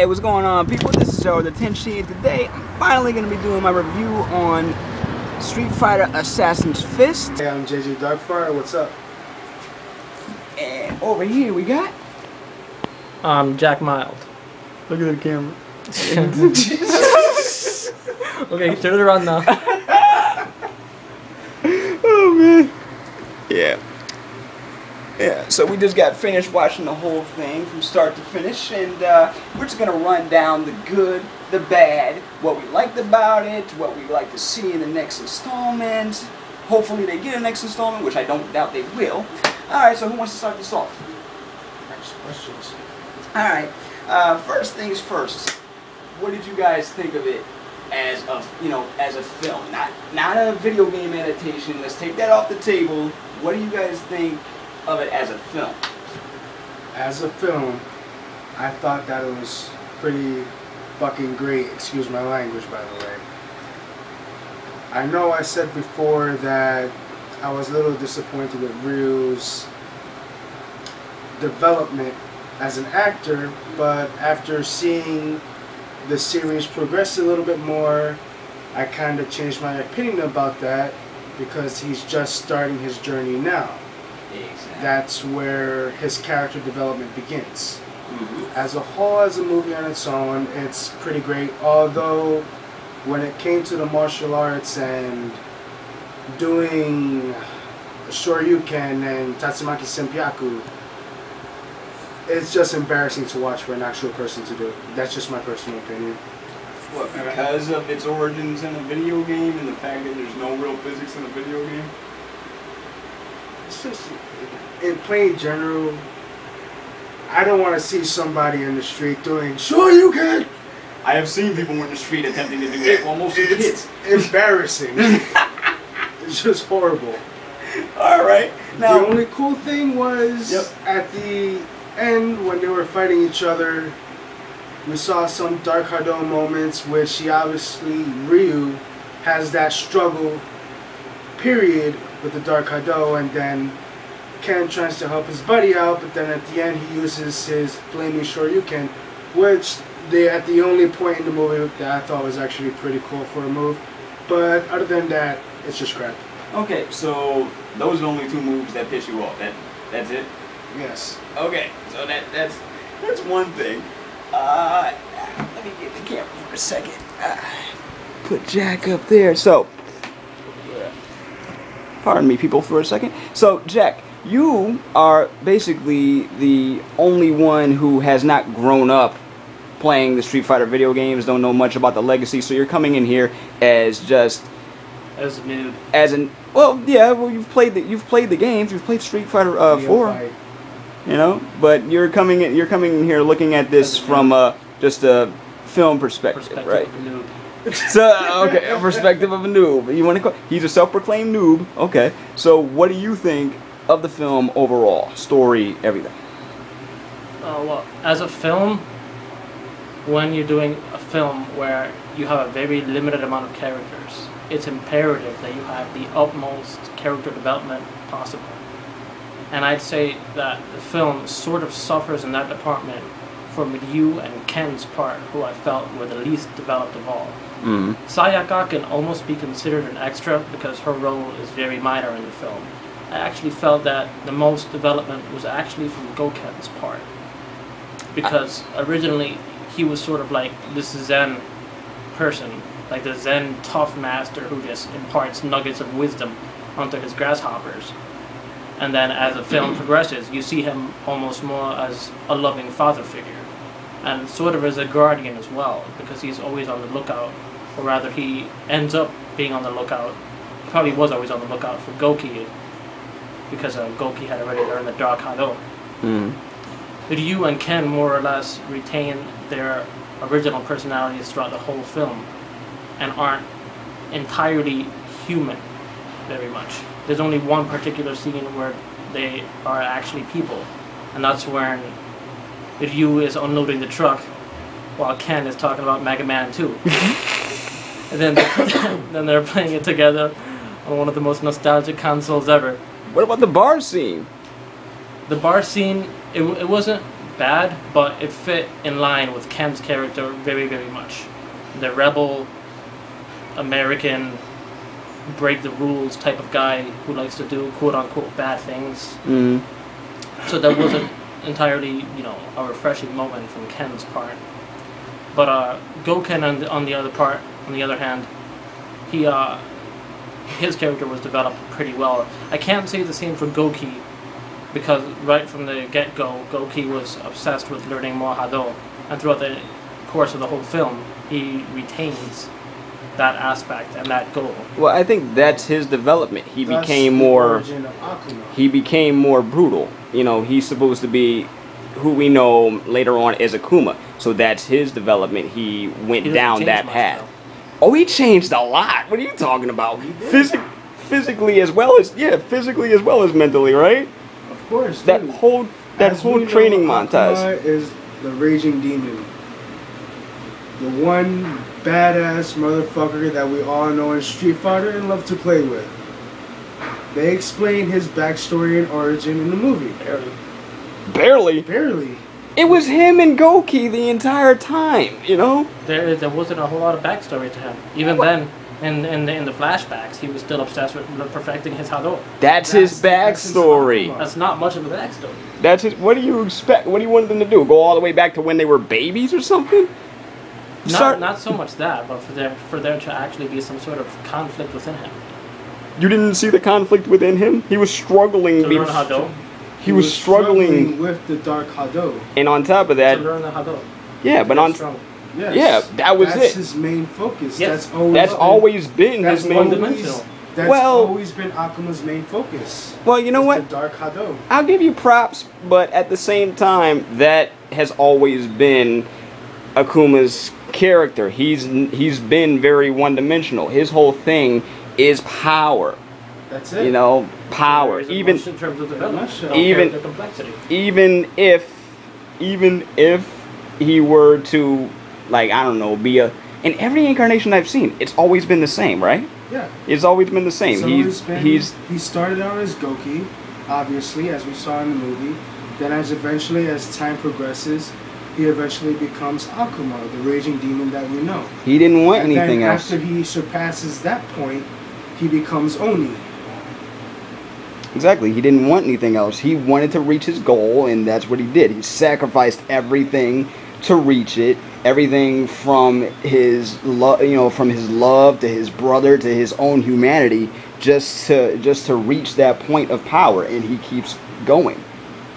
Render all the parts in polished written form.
Hey, what's going on, people? This is the Tenshi. Today, I'm finally going to be doing my review on Streetfighter Assassins Fist. Hey, I'm JJ Darkfire. What's up? And over here we got... Jack Mild. Look at the camera. Okay, turn it around now. Oh, man. Yeah, so we just got finished watching the whole thing from start to finish, and we're just going to run down the good, the bad, what we liked about it, what we'd like to see in the next installment. Hopefully they get a next installment, which I don't doubt they will. Alright, so who wants to start this off? Next questions. Alright, first things first. What did you guys think of it as a, as a film? Not a video game adaptation. Let's take that off the table. What do you guys think of it as a film? As a film, I thought that it was pretty fucking great. Excuse my language, by the way. I know I said before that I was a little disappointed with Ryu's development as an actor, but after seeing the series progress a little bit more, I kind of changed my opinion about that because he's just starting his journey now. Exactly. That's where his character development begins. Mm-hmm. As a whole, as a movie on its own, it's pretty great. Although, when it came to the martial arts and doing Shoryuken and Tatsumaki Senpyaku, it's just embarrassing to watch for an actual person to do. That's just my personal opinion. What, because of its origins in a video game and the fact that there's no real physics in a video game? It's just, in plain general, I don't want to see somebody in the street doing Shoryuken! I have seen people in the street attempting to do that. Well, most of the kids. Embarrassing. It's just horrible. Alright. Now, the only cool thing was at the end when they were fighting each other, we saw some Dark Hado moments, which he obviously, Ryu, has that struggle period with the Dark Hado, and then Ken tries to help his buddy out, but then at the end he uses his flaming Shoryuken, which at the only point in the movie that I thought was actually pretty cool for a move. But other than that, it's just crap. okay, so those are the only two moves that piss you off. That's it? Yes. Okay, so that's one thing. Let me get the camera for a second. Put Jack up there. So, pardon me, people, for a second. So, Jack, you are basically the only one who has not grown up playing the Street Fighter video games, don't know much about the legacy, so you're coming in here as just... As a noob. You've played the games, you've played Street Fighter 4. But you're coming in here looking at this from just a film perspective, right? Of a noob. So okay, a perspective of a noob. You want to call? He's a self-proclaimed noob. Okay. So what do you think of the film overall, story, everything? Well, as a film, when you're doing a film where you have a very limited amount of characters, it's imperative that you have the utmost character development possible. And I'd say that the film sort of suffers in that department from Ryu and Ken's part, who I felt were the least developed of all. Mm. Sayaka can almost be considered an extra because her role is very minor in the film. I actually felt that the most development was actually from Go-Ken's part. Because originally he was sort of like this Zen person, like the Zen tough master who just imparts nuggets of wisdom onto his grasshoppers. And then as the film progresses, you see him almost more as a loving father figure. And sort of as a guardian as well, because he's always on the lookout. Or rather, he ends up being on the lookout. He probably was always on the lookout for Goki, because Goki had already learned the Dark Hado. Mm. Ryu and Ken more or less retain their original personalities throughout the whole film, and aren't entirely human very much. There's only one particular scene where they are actually people, and that's when Ryu is unloading the truck while Ken is talking about Mega Man 2. And then they're playing it together on one of the most nostalgic consoles ever. What about the bar scene? The bar scene, it wasn't bad, but it fit in line with Ken's character very, very much. The rebel, American, break the rules type of guy who likes to do quote-unquote bad things. Mm. So that wasn't entirely, you know, a refreshing moment from Ken's part. But Go-Ken on the other hand, his character was developed pretty well. I can't say the same for Goki, because right from the get-go, Goki was obsessed with learning more Hado, and throughout the course of the whole film, he retains that aspect and that goal. Well, I think that's his development. He That's became the more. origin of Akuma. He became more brutal. You know, he's supposed to be who we know later on as Akuma. So that's his development. He went He doesn't down change that much, path. though. Oh, he changed a lot. What are you talking about? He did. Physically as well as physically as well as mentally, right? Of course, That dude. whole As we know, training Akuma montage. is the raging demon. The one badass motherfucker that we all know in Street Fighter and love to play with. They explain his backstory and origin in the movie. Barely. Barely. It was him and Goki the entire time, you know? There wasn't a whole lot of backstory to him. Even then, in the flashbacks, he was still obsessed with perfecting his Hado. That's his that's his backstory. Akuma. That's not much of a backstory. That's his. What do you expect? What do you want them to do? Go all the way back to when they were babies or something? Not so much that, but for there to actually be some sort of conflict within him. You didn't see the conflict within him? He was struggling. To learn Hado. He was struggling. with the Dark Hado. And on top of To that, learn the Hado. yeah, but on Strong. Yes. Yeah, that was That's it. his main focus. Yes. that's always been his main. one-dimensional. That's Well- always been Akuma's main focus. Well, you know It's what? The Dark Hado. I'll give you props, but at the same time, that has always been Akuma's character. He's been very one-dimensional. His whole thing is power. That's it. You know, power. There isn't Even much in terms of development. Even- no even- character complexity. even if he were to, like, I don't know, be in every incarnation I've seen, it's always been the same, right? Yeah. It's always been the same. So he started out as Goki, obviously, as we saw in the movie. Then as time progresses, he eventually becomes Akuma, the raging demon that we know. he didn't want And anything then else. after he surpasses that point, he becomes Oni. Exactly. He didn't want anything else. He wanted to reach his goal, and that's what he did. He sacrificed everything to reach it. Everything from his love, from his love to his brother to his own humanity, just to reach that point of power, and he keeps going.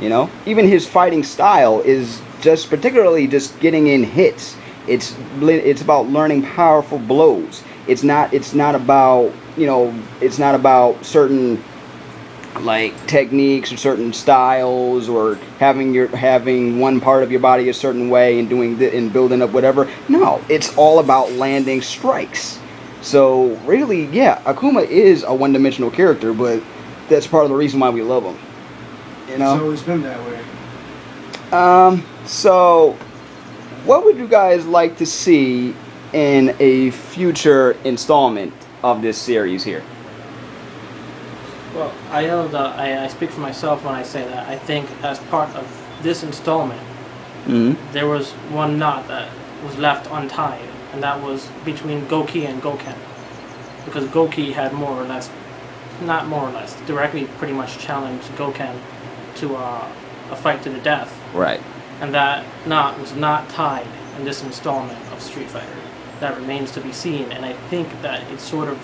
You know, even his fighting style is particularly getting in hits. It's about learning powerful blows. It's not about certain, like, techniques or certain styles, or having one part of your body a certain way and and building up whatever. No, it's all about landing strikes. So really, yeah, Akuma is a one-dimensional character, but that's part of the reason why we love him. You know? It's always been that way. So what would you guys like to see in a future installment of this series here? Well, I know that I speak for myself when I say that. I think as part of this installment, Mm-hmm. there was one knot that was left untied, and that was between Goki and Go-Ken. Because Goki had directly pretty much challenged Go-Ken to a fight to the death. Right. And that knot was not tied in this installment of Street Fighter. That remains to be seen, and I think that it sort of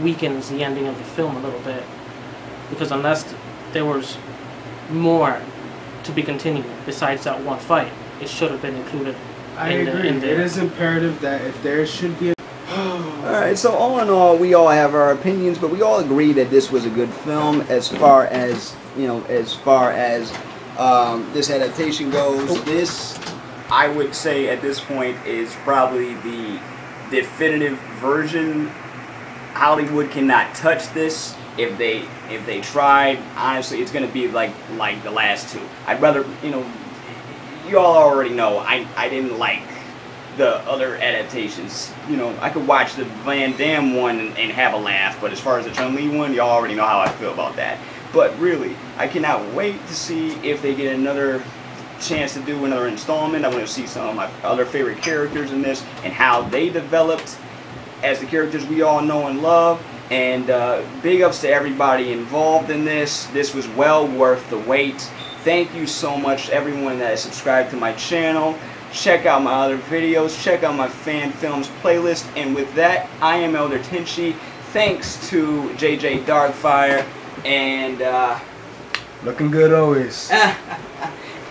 weakens the ending of the film a little bit. Because unless there was more to be continued besides that one fight, it should have been included. I agree. It is imperative that if there should be a... Alright, so all in all, we all have our opinions, but we all agree that this was a good film as far as, this adaptation goes. This, I would say at this point, is probably the definitive version. Hollywood cannot touch this. If they tried, honestly, it's going to be like the last two. I'd rather, you all already know, I didn't like the other adaptations. I could watch the Van Damme one and have a laugh, but as far as the Chun-Li one, y'all already know how I feel about that. But really, I cannot wait to see if they get another chance to do another installment. I want to see some of my other favorite characters in this and how they developed as the characters we all know and love. And big ups to everybody involved in this. This was well worth the wait. Thank you so much to everyone that has subscribed to my channel. Check out my other videos. Check out my fan films playlist. And with that, I am Elder Tenchi. Thanks to JJ Darkfire and looking good always.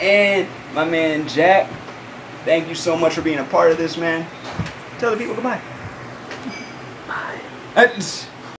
and my man Jack. Thank you so much for being a part of this, man. Tell the people goodbye. Bye.